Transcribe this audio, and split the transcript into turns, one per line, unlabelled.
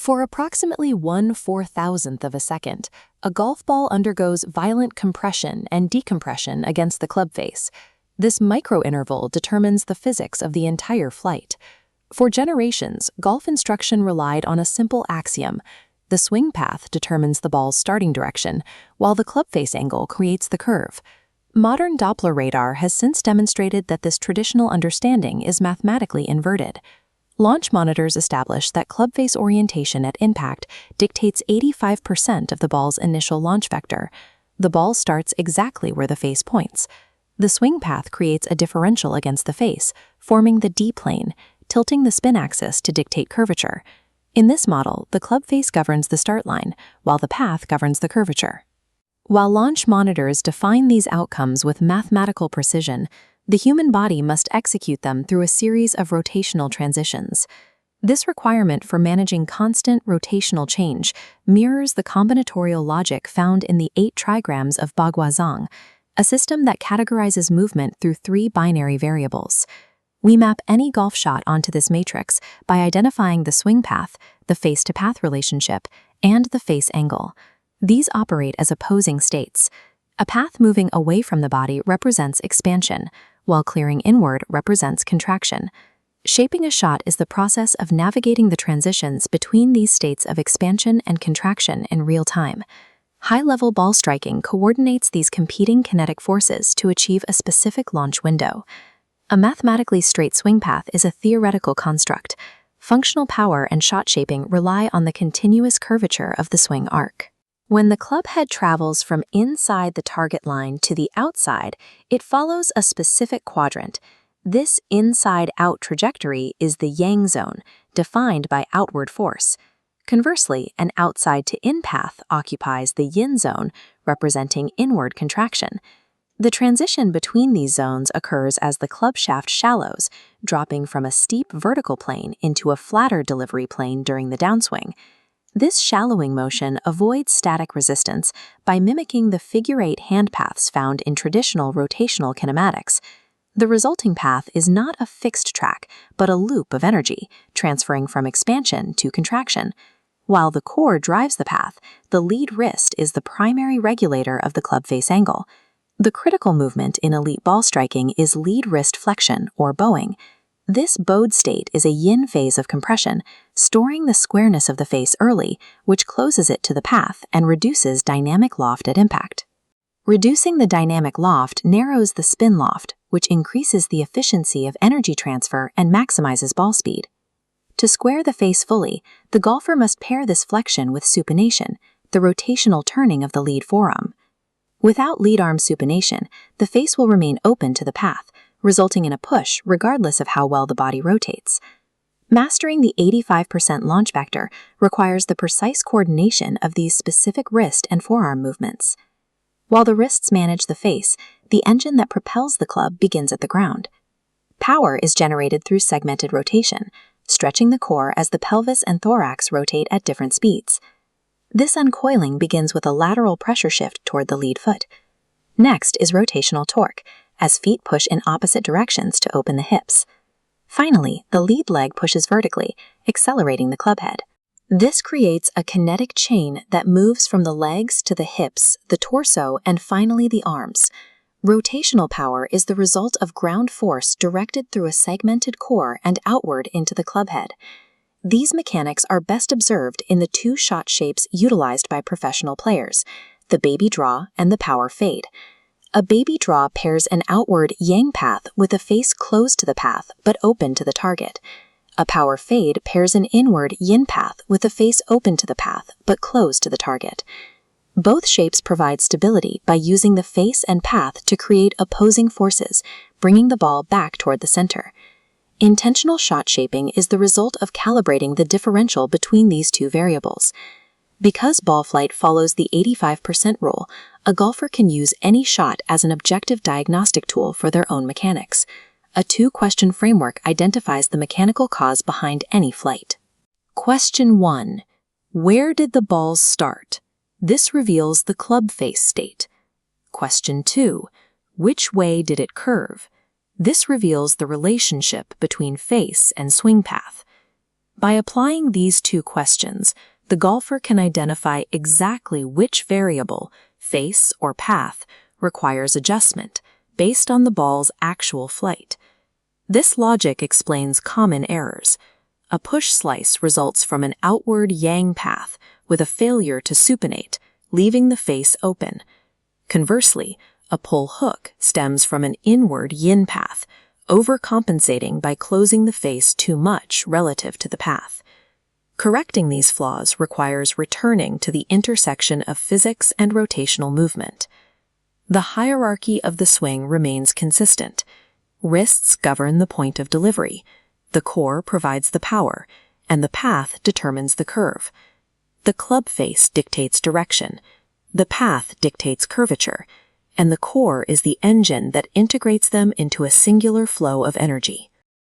For approximately 1/4000th of a second, a golf ball undergoes violent compression and decompression against the club face. This micro-interval determines the physics of the entire flight. For generations, golf instruction relied on a simple axiom. The swing path determines the ball's starting direction, while the club face angle creates the curve. Modern Doppler radar has since demonstrated that this traditional understanding is mathematically inverted. Launch monitors establish that club face orientation at impact dictates 85% of the ball's initial launch vector. The ball starts exactly where the face points. The swing path creates a differential against the face, forming the D-plane, tilting the spin axis to dictate curvature. In this model, the club face governs the start line, while the path governs the curvature. While launch monitors define these outcomes with mathematical precision, the human body must execute them through a series of rotational transitions. This requirement for managing constant rotational change mirrors the combinatorial logic found in the 8 Trigrams of Baguazhang, a system that categorizes movement through 3 binary variables. We map any golf shot onto this matrix by identifying the swing path, the face-to-path relationship, and the face angle. These operate as opposing states. A path moving away from the body represents expansion, while clearing inward represents contraction. Shaping a shot is the process of navigating the transitions between these states of expansion and contraction in real time. High-level ball striking coordinates these competing kinetic forces to achieve a specific launch window. A mathematically straight swing path is a theoretical construct. Functional power and shot shaping rely on the continuous curvature of the swing arc. When the club head travels from inside the target line to the outside, it follows a specific quadrant. This inside-out trajectory is the Yang zone, defined by outward force. Conversely, an outside-to-in path occupies the Yin zone, representing inward contraction. The transition between these zones occurs as the club shaft shallows, dropping from a steep vertical plane into a flatter delivery plane during the downswing. This shallowing motion avoids static resistance by mimicking the figure-8 hand paths found in traditional rotational kinematics. The resulting path is not a fixed track, but a loop of energy, transferring from expansion to contraction. While the core drives the path, the lead wrist is the primary regulator of the club face angle. The critical movement in elite ball striking is lead wrist flexion, or bowing. This bowed state is a yin phase of compression, storing the squareness of the face early, which closes it to the path and reduces dynamic loft at impact. Reducing the dynamic loft narrows the spin loft, which increases the efficiency of energy transfer and maximizes ball speed. To square the face fully, the golfer must pair this flexion with supination, the rotational turning of the lead forearm. Without lead arm supination, the face will remain open to the path, resulting in a push regardless of how well the body rotates. Mastering the 85% launch vector requires the precise coordination of these specific wrist and forearm movements. While the wrists manage the face, the engine that propels the club begins at the ground. Power is generated through segmented rotation, stretching the core as the pelvis and thorax rotate at different speeds. This uncoiling begins with a lateral pressure shift toward the lead foot. Next is rotational torque, as feet push in opposite directions to open the hips. Finally, the lead leg pushes vertically, accelerating the club head. This creates a kinetic chain that moves from the legs to the hips, the torso, and finally the arms. Rotational power is the result of ground force directed through a segmented core and outward into the club head. These mechanics are best observed in the 2 shot shapes utilized by professional players, the baby draw and the power fade. A baby draw pairs an outward yang path with a face closed to the path but open to the target. A power fade pairs an inward yin path with a face open to the path but closed to the target. Both shapes provide stability by using the face and path to create opposing forces, bringing the ball back toward the center. Intentional shot shaping is the result of calibrating the differential between these 2 variables. Because ball flight follows the 85% rule, a golfer can use any shot as an objective diagnostic tool for their own mechanics. A 2-question framework identifies the mechanical cause behind any flight. Question 1. Where did the balls start? This reveals the club face state. Question 2. Which way did it curve? This reveals the relationship between face and swing path. By applying these two questions, the golfer can identify exactly which variable, face or path, requires adjustment based on the ball's actual flight. This logic explains common errors. A push slice results from an outward yang path with a failure to supinate, leaving the face open. Conversely, a pull hook stems from an inward yin path, overcompensating by closing the face too much relative to the path. Correcting these flaws requires returning to the intersection of physics and rotational movement. The hierarchy of the swing remains consistent. Wrists govern the point of delivery, the core provides the power, and the path determines the curve. The club face dictates direction, the path dictates curvature, and the core is the engine that integrates them into a singular flow of energy.